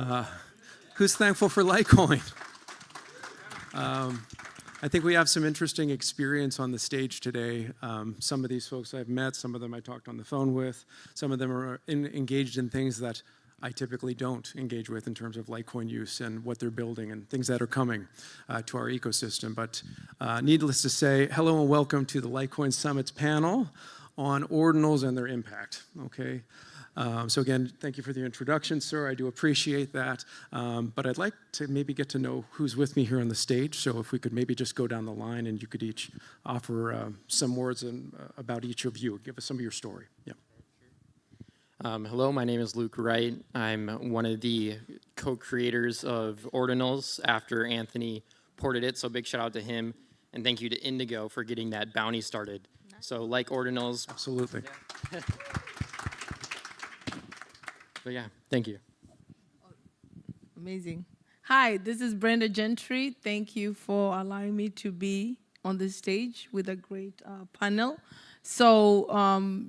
Uh, who's thankful for Litecoin? I think we have some interesting experience on the stage today. Some of these folks I've met, some of them I talked on the phone with, some of them are engaged in things that I typically don't engage with in terms of Litecoin use and what they're building and things that are coming to our ecosystem. But needless to say, hello and welcome to the Litecoin Summit's panel on Ordinals and their impact, okay? So again, thank you for the introduction, sir. I do appreciate that. But I'd like to maybe get to know who's with me here on the stage. So if we could maybe just go down the line and you could each offer some words about each of you. Give us some of your story. Yeah. Hello, my name is Luke Wright. I'm one of the co-creators of Ordinals after Anthony ported it. So big shout out to him. And thank you to Indigo for getting that bounty started. So like Ordinals. Absolutely. Yeah. But yeah, thank you. Amazing. Hi, this is Brenda Gentry. Thank you for allowing me to be on the stage with a great panel. So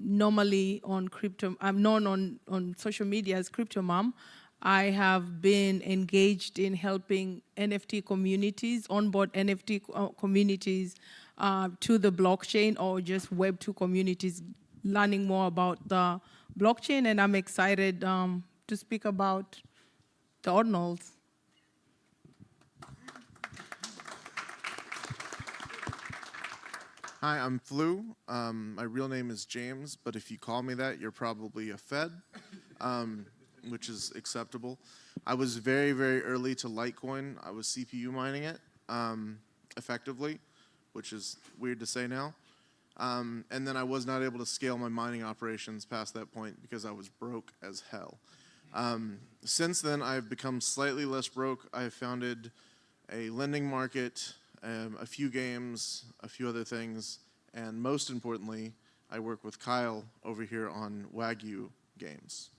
normally on crypto, I'm known on social media as Crypto Mom. I have been engaged in helping NFT communities, onboard NFT communities to the blockchain or just Web2 communities, learning more about the blockchain, and I'm excited to speak about the Ordinals. Hi, I'm Flu. My real name is James, but if you call me that, you're probably a Fed, which is acceptable. I was very, very early to Litecoin. I was CPU mining it effectively, which is weird to say now. And then I was not able to scale my mining operations past that point because I was broke as hell. Since then, I've become slightly less broke. I have founded a lending market, a few games, a few other things, and most importantly, I work with Kyle over here on Wagyu games.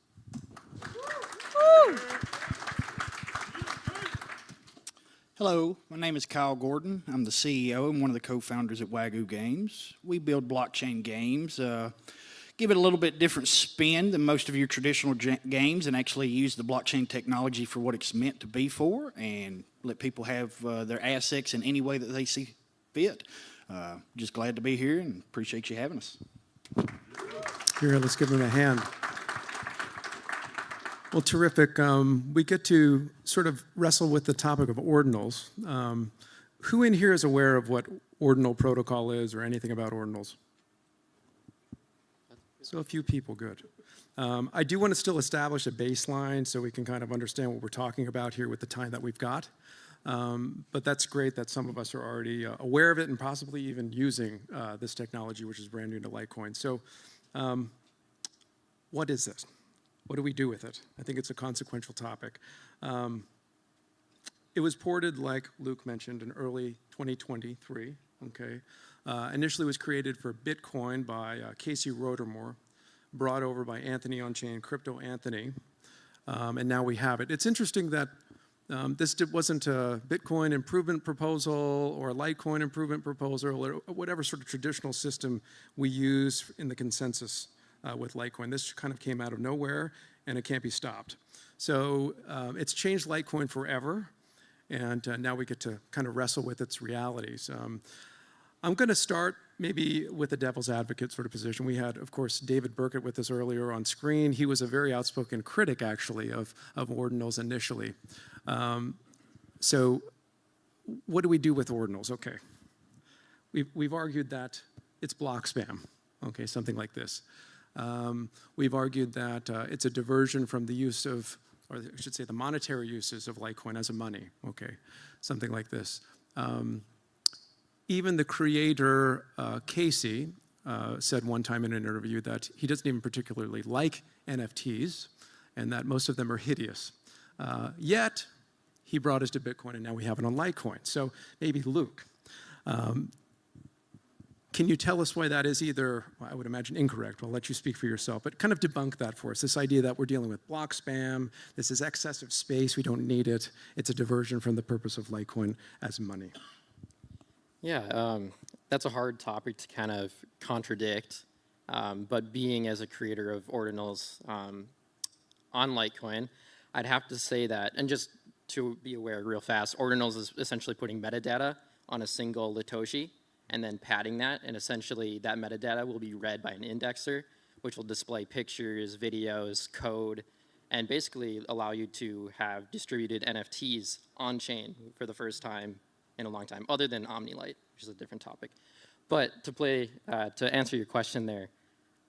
Hello, my name is Kyle Gordon. I'm the CEO and one of the co-founders at Wagyu Games. We build blockchain games, give it a little bit different spin than most of your traditional games, and actually use the blockchain technology for what it's meant to be for, and let people have their assets in any way that they see fit. Just glad to be here and appreciate you having us. Here, let's give them a hand. Well, terrific. We get to sort of wrestle with the topic of ordinals. Who in here is aware of what ordinal protocol is or anything about ordinals? So a few people, good. I do want to still establish a baseline so we can kind of understand what we're talking about here with the time that we've got. But that's great that some of us are already aware of it and possibly even using this technology, which is brand new to Litecoin. So what is this? What do we do with it? I think it's a consequential topic. It was ported, like Luke mentioned, in early 2023, okay? Initially was created for Bitcoin by Casey Rodermore, brought over by Anthony on-chain, Crypto Anthony, and now we have it. It's interesting that this wasn't a Bitcoin improvement proposal or a Litecoin improvement proposal or whatever sort of traditional system we use in the consensus with Litecoin. This kind of came out of nowhere, and it can't be stopped. So it's changed Litecoin forever, and now we get to kind of wrestle with its realities. I'm going to start maybe with the devil's advocate sort of position. We had, of course, David Burkett with us earlier on screen. He was a very outspoken critic, actually, of Ordinals initially. So what do we do with Ordinals? Okay. We've argued that it's block spam, okay, something like this. We've argued that it's a diversion from the use of, or I should say the monetary uses of Litecoin as a money, okay, something like this. Even the creator, Casey, said one time in an interview that he doesn't even particularly like NFTs and that most of them are hideous. Yet, he brought us to Bitcoin and now we have it on Litecoin. So maybe Luke, can you tell us why that is either, well, I would imagine incorrect, I'll let you speak for yourself, but kind of debunk that for us, this idea that we're dealing with block spam, this is excessive space, we don't need it, it's a diversion from the purpose of Litecoin as money. Yeah, that's a hard topic to kind of contradict, but being as a creator of Ordinals on Litecoin, I'd have to say that, and just to be aware real fast, Ordinals is essentially putting metadata on a single Litoshi and then padding that, and essentially that metadata will be read by an indexer, which will display pictures, videos, code, and basically allow you to have distributed NFTs on-chain for the first time in a long time, other than OmniLite, which is a different topic. But to answer your question there,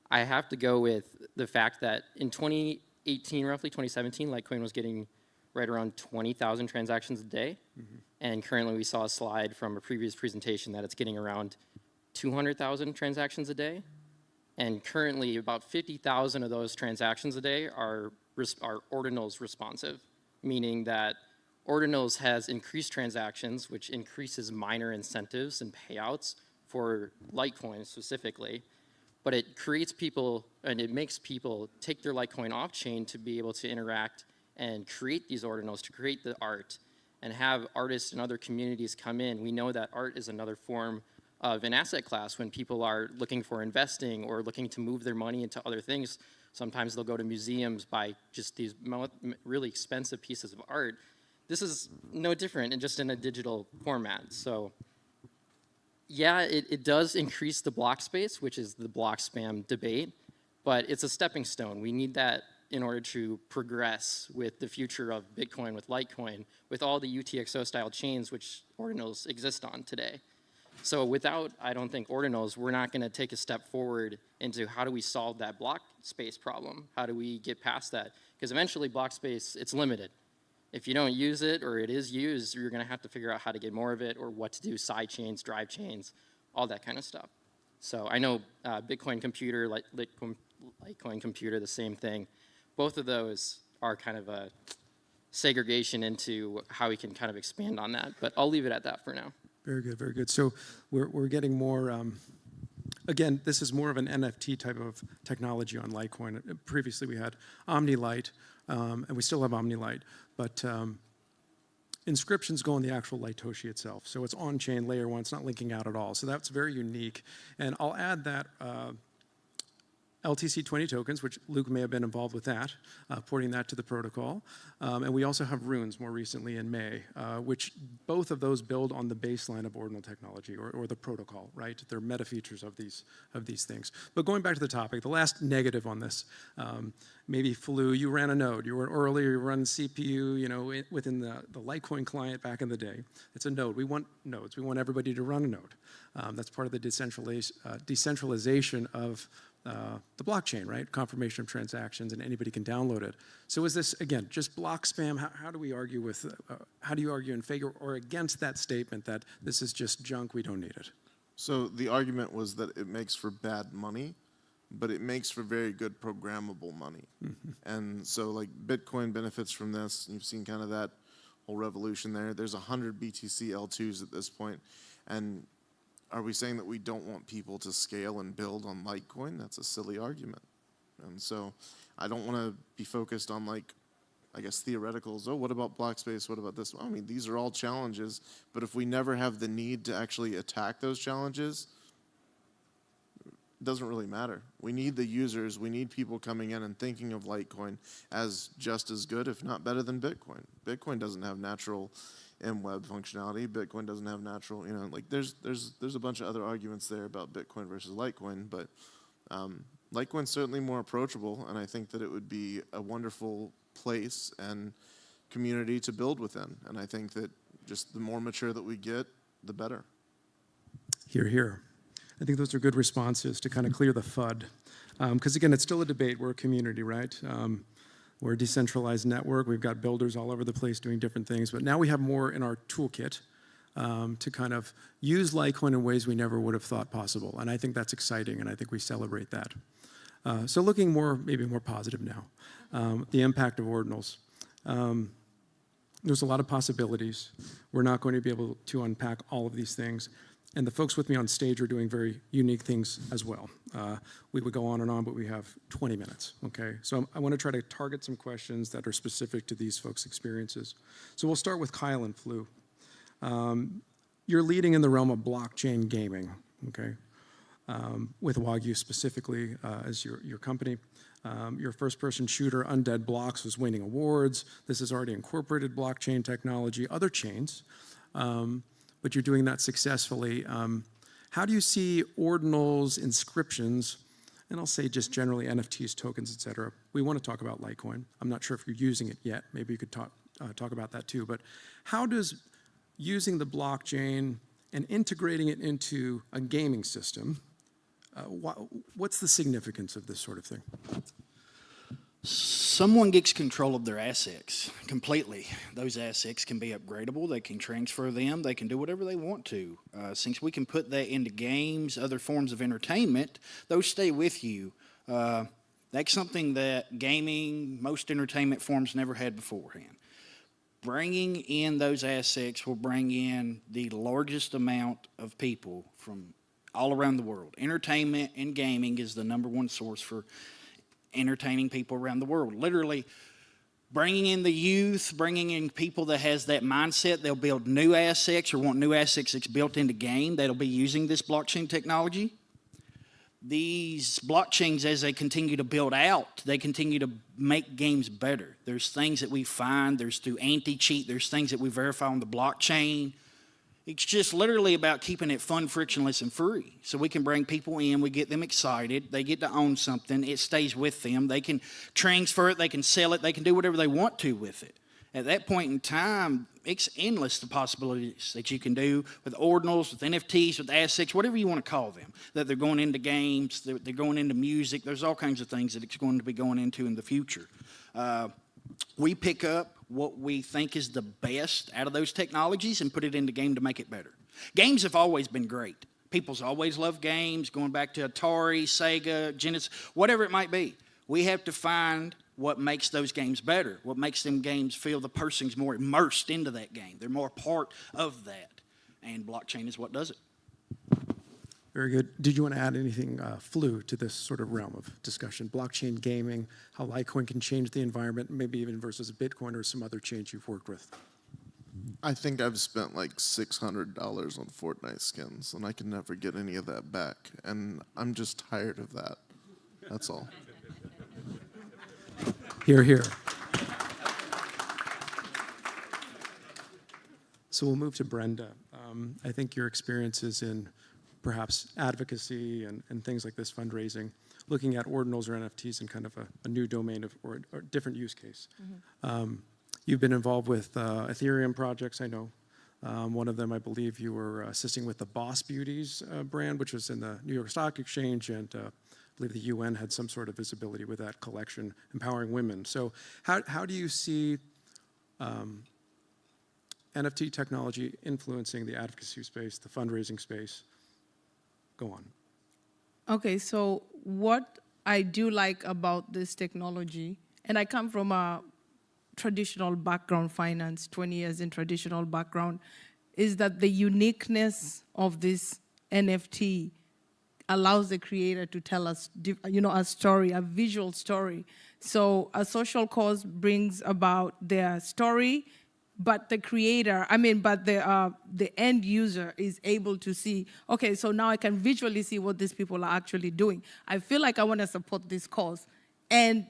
I have to go with the fact that in 2018, roughly 2017, Litecoin was getting right around 20,000 transactions a day. And currently we saw a slide from a previous presentation that it's getting around 200,000 transactions a day. And currently about 50,000 of those transactions a day are Ordinals responsive, meaning that Ordinals has increased transactions, which increases miner incentives and payouts for Litecoin specifically. But it creates people, and it makes people take their Litecoin off-chain to be able to interact and create these Ordinals, to create the art, and have artists and other communities come in. We know that art is another form of an asset class when people are looking for investing or looking to move their money into other things. Sometimes they'll go to museums, buy just these really expensive pieces of art. This is no different, and just in a digital format. So yeah, it does increase the block space, which is the block spam debate, but it's a stepping stone. We need that in order to progress with the future of Bitcoin, with Litecoin, with all the UTXO style chains which Ordinals exist on today. So without, I don't think, Ordinals, we're not gonna take a step forward into how do we solve that block space problem? How do we get past that? Because eventually block space, it's limited. If you don't use it or it is used, you're gonna have to figure out how to get more of it or what to do, side chains, drive chains, all that kind of stuff. So I know Bitcoin Computer, Litecoin Computer, the same thing. Both of those are kind of a segregation into how we can kind of expand on that, but I'll leave it at that for now. Very good, very good. So we're getting more, again, this is more of an NFT type of technology on Litecoin. Previously we had OmniLite, and we still have OmniLite, but inscriptions go on the actual Litoshi itself. So it's on-chain layer one, it's not linking out at all. So that's very unique. And I'll add that LTC20 tokens, which Luke may have been involved with that, porting that to the protocol. And we also have runes more recently in May, which both of those build on the baseline of ordinal technology or the protocol, right? They're meta features of these things. But going back to the topic, the last negative on this, maybe Flu, you ran a node. You were earlier, you run CPU, you know, within the Litecoin client back in the day. It's a node. We want nodes. We want everybody to run a node. That's part of the decentralization of the blockchain, right? Confirmation of transactions, and anybody can download it. So is this, again, just block spam? How do we argue with, how do you argue in favor or against that statement that this is just junk, we don't need it? So the argument was that it makes for bad money, but it makes for very good programmable money. And so like Bitcoin benefits from this. You've seen kind of that whole revolution there. There's 100 BTC L2s at this point. And are we saying that we don't want people to scale and build on Litecoin? That's a silly argument. And so I don't want to be focused on, like, I guess, theoreticals. Oh, what about block space? What about this? Well, I mean, these are all challenges, but if we never have the need to actually attack those challenges, it doesn't really matter. We need the users. We need people coming in and thinking of Litecoin as just as good, if not better than Bitcoin. Bitcoin doesn't have natural MWeb functionality. Bitcoin doesn't have natural, you know, like there's a bunch of other arguments there about Bitcoin versus Litecoin, but Litecoin's certainly more approachable, and I think that it would be a wonderful place and community to build within. And I think that just the more mature that we get, the better. Hear, hear. I think those are good responses to kind of clear the FUD. Because again, it's still a debate. We're a community, right? We're a decentralized network. We've got builders all over the place doing different things. But now we have more in our toolkit to kind of use Litecoin in ways we never would have thought possible. And I think that's exciting, and I think we celebrate that. So looking more, maybe more positive now, the impact of Ordinals. There's a lot of possibilities. We're not going to be able to unpack all of these things. And the folks with me on stage are doing very unique things as well. We would go on, but we have 20 minutes, okay? So I want to try to target some questions that are specific to these folks' experiences. So we'll start with Kyle and Flu. You're leading in the realm of blockchain gaming, okay? With Wagyu specifically as your company. Your first-person shooter, Undead Blocks, was winning awards. This has already incorporated blockchain technology, other chains, but you're doing that successfully. How do you see ordinals, inscriptions, and I'll say just generally NFTs, tokens, et cetera? We want to talk about Litecoin. I'm not sure if you're using it yet. Maybe you could talk about that too. But how does using the blockchain and integrating it into a gaming system, what's the significance of this sort of thing? Someone gets control of their assets completely. Those assets can be upgradable. They can transfer them. They can do whatever they want to. Since we can put that into games, other forms of entertainment, those stay with you. That's something that gaming, most entertainment forms never had beforehand. Bringing in those assets will bring in the largest amount of people from all around the world. Entertainment and gaming is the #1 source for entertaining people around the world. Literally, bringing in the youth, bringing in people that has that mindset, they'll build new assets or want new assets that's built into game that'll be using this blockchain technology. These blockchains, as they continue to build out, they continue to make games better. There's things that we find, there's through anti-cheat, there's things that we verify on the blockchain. It's just literally about keeping it fun, frictionless, and free. So we can bring people in, we get them excited, they get to own something, it stays with them, they can transfer it, they can sell it, they can do whatever they want to with it. At that point in time, it's endless the possibilities that you can do with ordinals, with NFTs, with assets, whatever you want to call them. That they're going into games, they're going into music, there's all kinds of things that it's going to be going into in the future. We pick up what we think is the best out of those technologies and put it into game to make it better. Games have always been great. People's always loved games, going back to Atari, Sega, Genesis, whatever it might be. We have to find what makes those games better, what makes them games feel the person's more immersed into that game. They're more part of that, and blockchain is what does it. Very good. Did you want to add anything, Flew, to this sort of realm of discussion? Blockchain gaming, how Litecoin can change the environment, maybe even versus Bitcoin or some other chains you've worked with? I think I've spent like $600 on Fortnite skins, and I can never get any of that back. And I'm just tired of that. That's all. Hear, hear. So we'll move to Brenda. I think your experiences in perhaps advocacy and things like this, fundraising, looking at ordinals or NFTs in kind of a new domain or different use case. Mm-hmm. You've been involved with Ethereum projects, I know. One of them, I believe you were assisting with the Boss Beauties brand, which was in the New York Stock Exchange, and I believe the UN had some sort of visibility with that collection, empowering women. So how do you see NFT technology influencing the advocacy space, the fundraising space? Go on. Okay, so what I do like about this technology, and I come from a traditional background, finance, 20 years in traditional background, is that the uniqueness of this NFT allows the creator to tell us, a story, a visual story. So a social cause brings about their story, but the creator, the end user is able to see, okay, so now I can visually see what these people are actually doing. I feel like I want to support this cause. And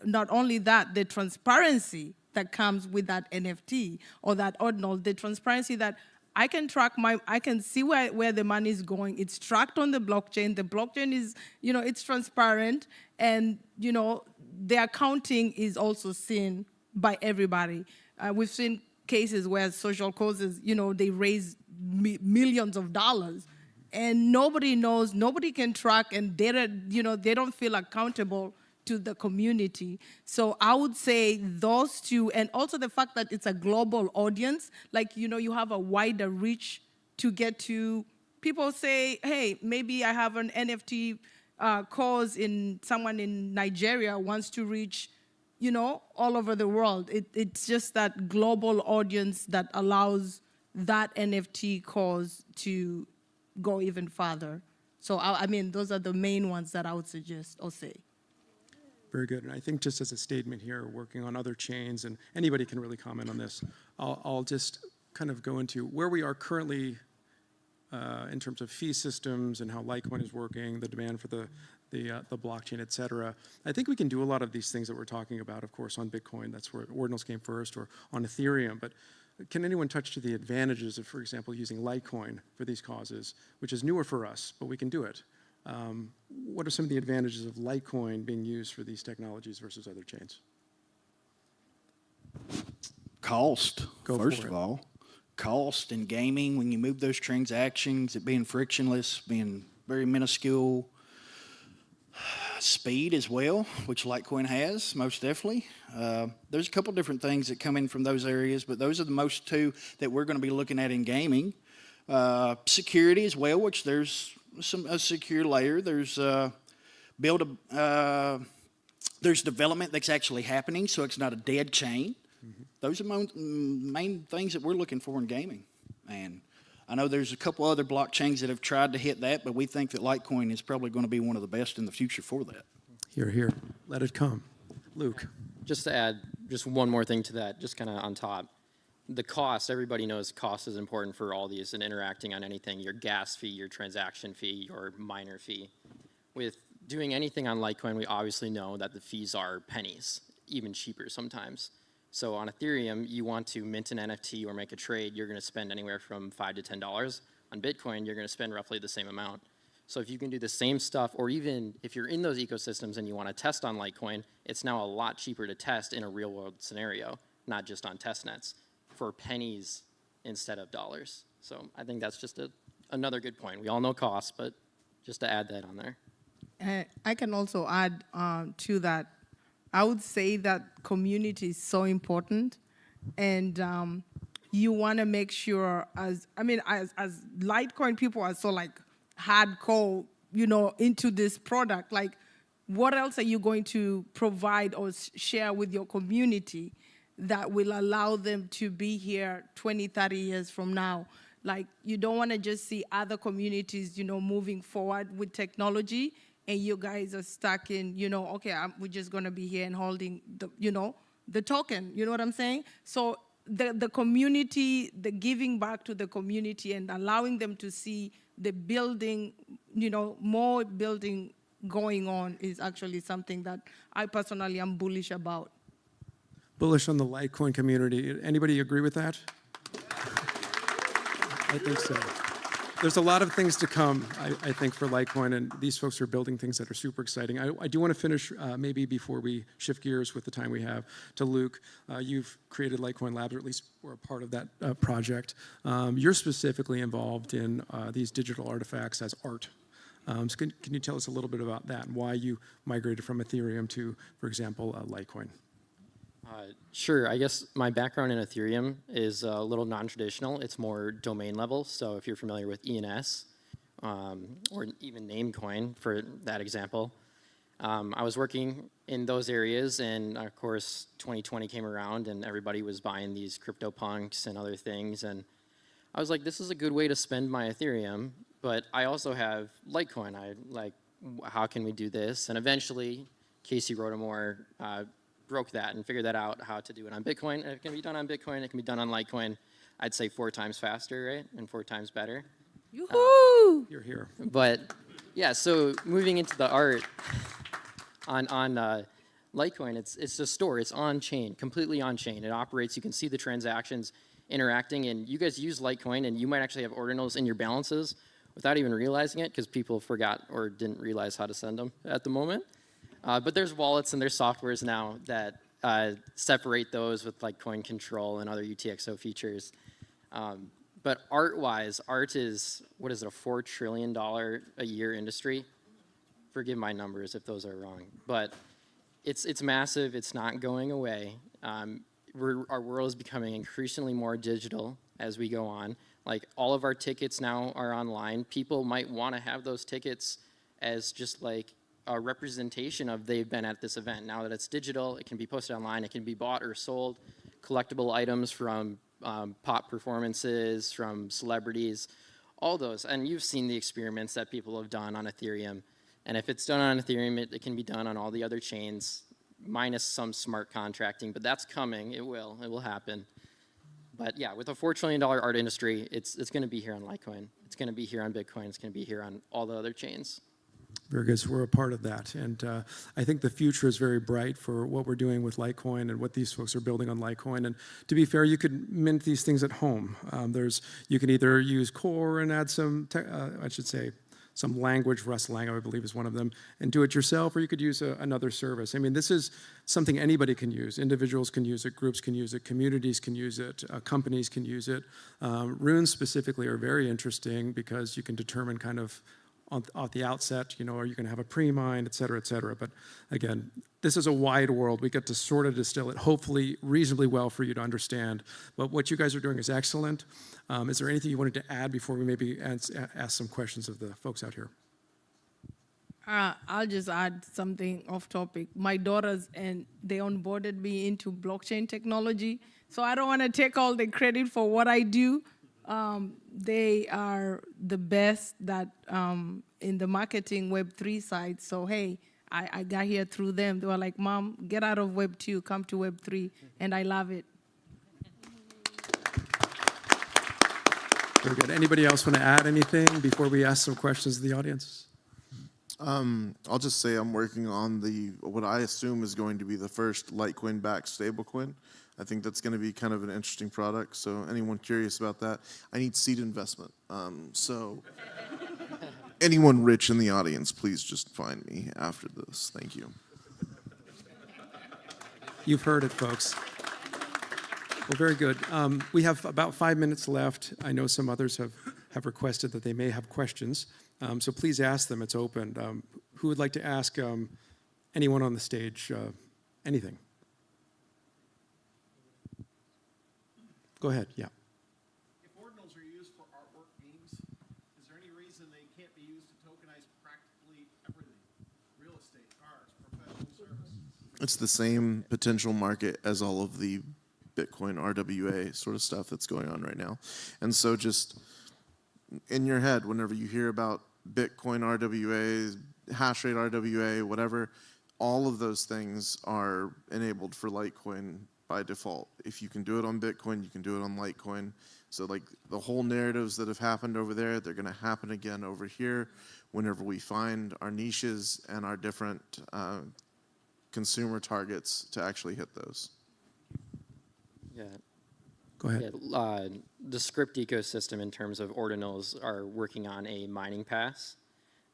not only that, the transparency that comes with that NFT or that ordinal, the transparency that I can track I can see where the money is going. It's tracked on the blockchain. The blockchain is, it's transparent. And, the accounting is also seen by everybody. We've seen cases where social causes, they raise millions of dollars, and nobody knows, nobody can track, and they don't feel accountable to the community. So I would say those two, and also the fact that it's a global audience, like, you have a wider reach to get to people. Say, hey, maybe I have an NFT cause someone in Nigeria wants to reach, all over the world. It's just that global audience that allows that NFT cause to go even farther. So, those are the main ones that I would suggest or say. Very good. And I think just as a statement here, working on other chains, and anybody can really comment on this, I'll just kind of go into where we are currently in terms of fee systems and how Litecoin is working, the demand for the the blockchain, et cetera. I think we can do a lot of these things that we're talking about, of course, on Bitcoin. That's where Ordinals came first, or on Ethereum. But can anyone touch to the advantages of, for example, using Litecoin for these causes, which is newer for us, but we can do it? What are some of the advantages of Litecoin being used for these technologies versus other chains? Cost, Go first for of it. all. Cost in gaming, when you move those transactions, it being frictionless, being very minuscule. Speed as well, which Litecoin has, most definitely. There's a couple different things that come in from those areas, but those are the most two that we're going to be looking at in gaming. Security as well, which there's a secure layer. There's there's development that's actually happening, so it's not a dead chain. Those are main things that we're looking for in gaming. And I know there's a couple other blockchains that have tried to hit that, but we think that Litecoin is probably going to be one of the best in the future for that. Here, here. Let it come. Luke. Just to add just one more thing to that, just kind of on top. The cost, everybody knows cost is important for all these and interacting on anything, your gas fee, your transaction fee, your miner fee. With doing anything on Litecoin, we obviously know that the fees are pennies, even cheaper sometimes. So on Ethereum, you want to mint an NFT or make a trade, you're going to spend anywhere from $5 to $10. On Bitcoin, you're going to spend roughly the same amount. So if you can do the same stuff, or even if you're in those ecosystems and you want to test on Litecoin, it's now a lot cheaper to test in a real-world scenario, not just on testnets, for pennies instead of dollars. So I think that's just another good point. We all know costs, but just to add that on there. I can also add to that. I would say that community is so important, and you want to make sure, as Litecoin people are so like hardcore, into this product. Like, what else are you going to provide or share with your community that will allow them to be here 20, 30 years from now? Like, you don't want to just see other communities, moving forward with technology, and you guys are stuck in, okay, we're just going to be here and holding the token. You know what I'm saying? So the community, the giving back to the community and allowing them to see the building, more building going on is actually something that I personally am bullish about. Bullish on the Litecoin community. Anybody agree with that? I think so. There's a lot of things to come, I think, for Litecoin, and these folks are building things that are super exciting. I do want to finish, maybe before we shift gears with the time we have, to Luke. You've created Litecoin Labs, or at least were a part of that project. You're specifically involved in these digital artifacts as art. So can you tell us a little bit about that and why you migrated from Ethereum to, for example, Litecoin? Sure. I guess my background in Ethereum is a little non-traditional. It's more domain level. So if you're familiar with ENS, or even Namecoin for that example, I was working in those areas, and of course 2020 came around and everybody was buying these CryptoPunks and other things, and I was like, this is a good way to spend my Ethereum, but I also have Litecoin. How can we do this? And eventually Casey Rotomore broke that and figured that out, how to do it on Bitcoin. If it can be done on Bitcoin, it can be done on Litecoin. I'd say 4 times faster, right? And 4 times better. Yoo-hoo! You're here. But yeah, so moving into the art on Litecoin, it's a store. It's on chain, completely on chain. It operates. You can see the transactions interacting, and you guys use Litecoin, and you might actually have ordinals in your balances without even realizing it, because people forgot or didn't realize how to send them at the moment. But there's wallets and there's softwares now that separate those with like coin control and other UTXO features. But art-wise, art is, what is it, a $4 trillion a year industry? Forgive my numbers if those are wrong. But it's massive. It's not going away. Our world is becoming increasingly more digital as we go on. Like, all of our tickets now are online. People might want to have those tickets as just like a representation of they've been at this event. Now that it's digital, it can be posted online, it can be bought or sold. Collectible items from pop performances, from celebrities, all those. And you've seen the experiments that people have done on Ethereum. And if it's done on Ethereum, it can be done on all the other chains, minus some smart contracting, but that's coming. It will happen. But yeah, with a $4 trillion art industry, it's going to be here on Litecoin. It's going to be here on Bitcoin. It's going to be here on all the other chains. Very good. So we're a part of that. And I think the future is very bright for what we're doing with Litecoin and what these folks are building on Litecoin. And to be fair, you could mint these things at home. You can either use Core and add some, some language, Rust-Lang, I believe is one of them, and do it yourself, or you could use another service. I mean, this is something anybody can use. Individuals can use it, groups can use it, communities can use it, companies can use it. Runes specifically are very interesting because you can determine kind of off the outset, are you going to have a pre-mine, et cetera, et cetera. But again, this is a wide world. We get to sort of distill it, hopefully reasonably well for you to understand. But what you guys are doing is excellent. Is there anything you wanted to add before we maybe ask some questions of the folks out here? I'll just add something off topic. My daughters, and they onboarded me into blockchain technology. So I don't want to take all the credit for what I do. They are the best that in the marketing Web3 side. So, hey, I got here through them. They were like, Mom, get out of Web2, come to Web3. And I love it. Very good. Anybody else want to add anything before we ask some questions of the audience? I'll just say I'm working on what I assume is going to be the first Litecoin-backed stablecoin. I think that's going to be kind of an interesting product. So anyone curious about that, I need seed investment. So anyone rich in the audience, please just find me after this. Thank you. You've heard it, folks. Well, very good. We have about 5 minutes left. I know some others have requested that they may have questions. So please ask them. It's open. Who would like to ask anyone on the stage anything? Go ahead, yeah. If ordinals are used for artwork games, is there any reason they can't be used to tokenize practically everything? Real estate, cars, professional services? It's the same potential market as all of the Bitcoin RWA sort of stuff that's going on right now. And so just in your head, whenever you hear about Bitcoin RWA, hash rate RWA, whatever, all of those things are enabled for Litecoin by default. If you can do it on Bitcoin, you can do it on Litecoin. So like the whole narratives that have happened over there, they're going to happen again over here whenever we find our niches and our different consumer targets to actually hit those. Yeah. Go ahead. Yeah, the script ecosystem in terms of ordinals are working on a mining pass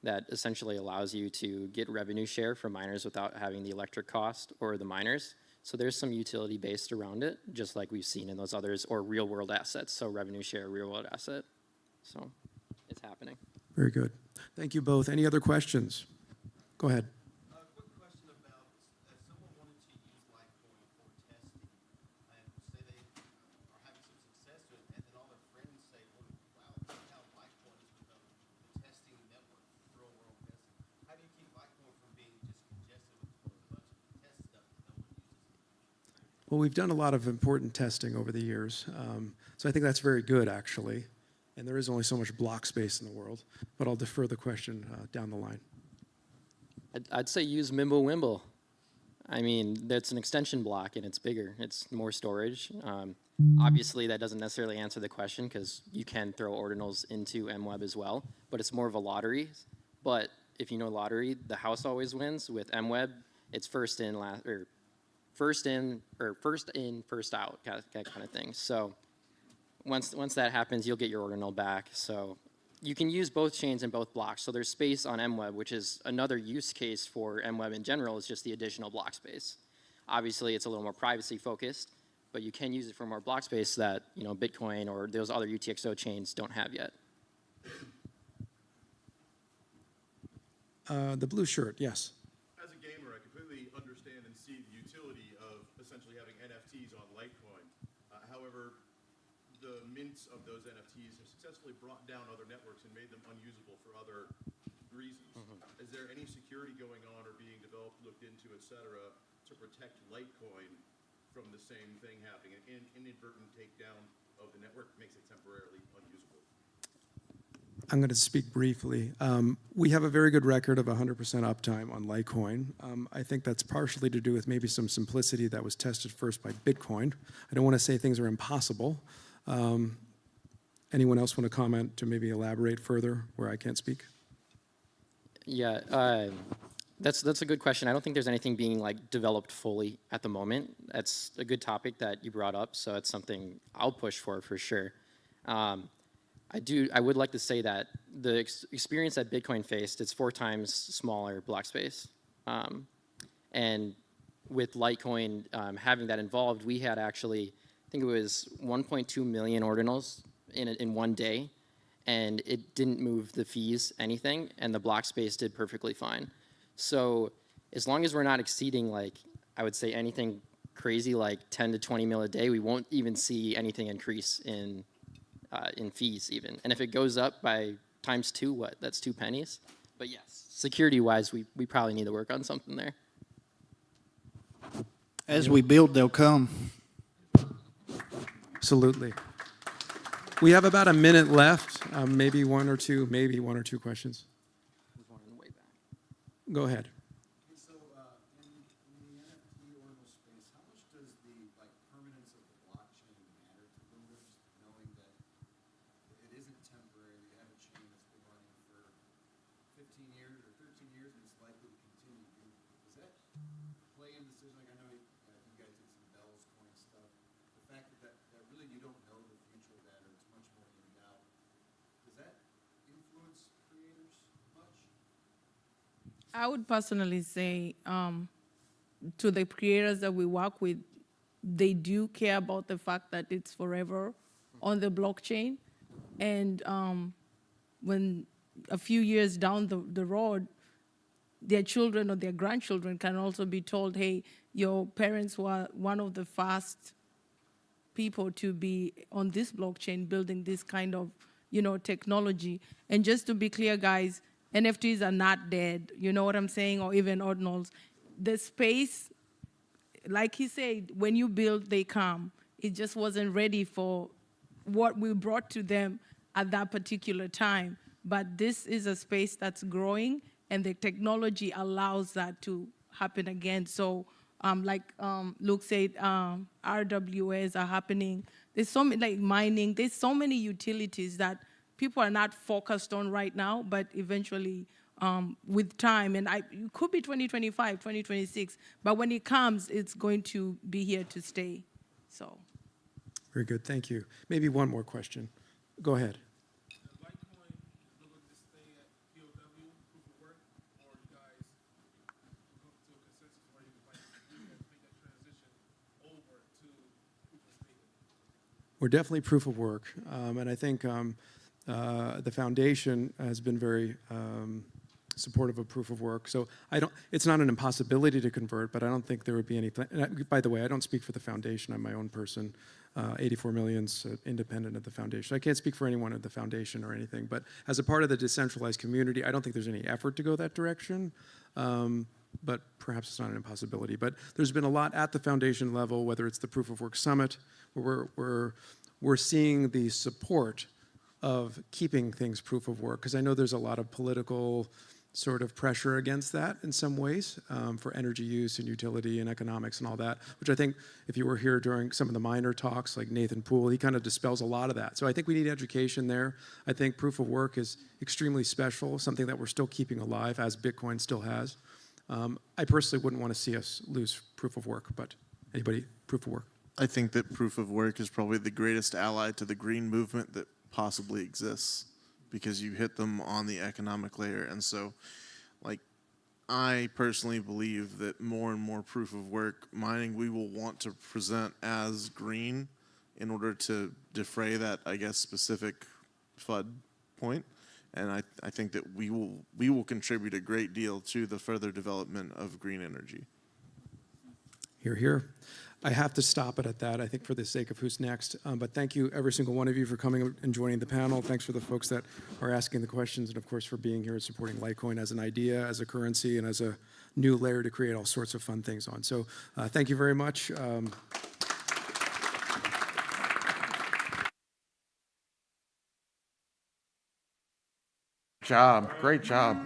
that essentially allows you to get revenue share from miners without having the electric cost or the miners. So there's some utility based around it, just like we've seen in those others, or real world assets. So revenue share, real world asset. So it's happening. Very good. Thank you both. Any other questions? Go ahead. A quick question about if someone wanted to use Litecoin for testing, and say they are having some success with it, and then all their friends say, well, wow, look how Litecoin has become the testing network, real world testing. How do you keep Litecoin from being just congested with a bunch of test stuff that no one uses? Well, we've done a lot of important testing over the years. So I think that's very good, actually. And there is only so much block space in the world. But I'll defer the question down the line. I'd say use Mimblewimble. I mean, that's an extension block and it's bigger. It's more storage. Obviously, that doesn't necessarily answer the question because you can throw ordinals into MWeb as well, but it's more of a lottery. But if you know lottery, the house always wins. With MWeb, it's first in, first in, first out, that kind of thing. So once that happens, you'll get your ordinal back. So you can use both chains and both blocks. So there's space on MWeb, which is another use case for MWeb in general, is just the additional block space. Obviously, it's a little more privacy focused, but you can use it for more block space that Bitcoin or those other UTXO chains don't have yet. The blue shirt, yes. As a gamer, I completely understand and see the utility of essentially having NFTs on Litecoin. However, the mints of those NFTs have successfully brought down other networks and made them unusable for other reasons. Is there any security going on or being developed, looked into, et cetera, to protect Litecoin from the same thing happening? An inadvertent takedown of the network makes it temporarily unusable. I'm going to speak briefly. We have a very good record of 100% uptime on Litecoin. I think that's partially to do with maybe some simplicity that was tested first by Bitcoin. I don't want to say things are impossible. Anyone else want to comment to maybe elaborate further where I can't speak? Yeah, that's a good question. I don't think there's anything being like developed fully at the moment. That's a good topic that you brought up, so it's something I'll push for sure. I would like to say that the experience that Bitcoin faced, it's 4 times smaller block space. And with Litecoin having that involved, we had actually, I think it was 1.2 million ordinals in one day, and it didn't move the fees anything, and the block space did perfectly fine. So as long as we're not exceeding, like, I would say anything crazy like 10 to 20 mil a day, we won't even see anything increase in fees even. And if it goes up by times 2, what? That's 2 pennies. But yes, security-wise, we probably need to work on something there. As we build, they'll come. Absolutely. We have about a minute left, maybe one or two questions. Go ahead. So, in the NFT ordinal space, how much does the permanence of the blockchain matter to builders, knowing that it isn't temporary? You have a chain that's been running for 15 years or 13 years, and it's likely to continue. Does that play in decision? Like I know you guys did some Bell's coin stuff. The fact that really you don't know the future of that, or it's much more in doubt. Does that influence creators much? I would personally say to the creators that we work with, they do care about the fact that it's forever on the blockchain. And when a few years down the road, their children or their grandchildren can also be told, hey, your parents were one of the first people to be on this blockchain building this kind of, technology. And just to be clear, guys, NFTs are not dead, you know what I'm saying, or even ordinals. The space, like he said, when you build, they come. It just wasn't ready for what we brought to them at that particular time. But this is a space that's growing, and the technology allows that to happen again. So like Luke said, RWAs are happening. There's so many, like mining, there's so many utilities that people are not focused on right now, but eventually with time, and it could be 2025, 2026, but when it comes, it's going to be here to stay, so. Very good, thank you. Maybe one more question. Go ahead. Litecoin is looking to stay at POW, proof of work, or you guys come to a consensus where you guys make that transition over to proof of stake? We're definitely proof of work, and I think the foundation has been very supportive of proof of work. So it's not an impossibility to convert, but I don't think there would be any plan. By the way, I don't speak for the foundation. I'm my own person. 84 million's independent of the foundation. I can't speak for anyone at the foundation or anything, but as a part of the decentralized community, I don't think there's any effort to go that direction. But perhaps it's not an impossibility. But there's been a lot at the foundation level, whether it's the Proof of Work Summit, where we're seeing the support of keeping things proof of work, because I know there's a lot of political sort of pressure against that in some ways for energy use and utility and economics and all that, which I think if you were here during some of the minor talks like Nathan Poole, he kind of dispels a lot of that. So I think we need education there. I think proof of work is extremely special, something that we're still keeping alive as Bitcoin still has. I personally wouldn't want to see us lose proof of work, but anybody, proof of work? I think that proof of work is probably the greatest ally to the green movement that possibly exists, because you hit them on the economic layer. And so, I personally believe that more and more proof of work mining we will want to present as green in order to defray that, I guess, specific FUD point. And I think that we will contribute a great deal to the further development of green energy. Hear, hear. I have to stop it at that, I think, for the sake of who's next. But thank you, every single one of you, for coming and joining the panel. Thanks for the folks that are asking the questions, and of course for being here and supporting Litecoin as an idea, as a currency, and as a new layer to create all sorts of fun things on. So thank you very much. Great job.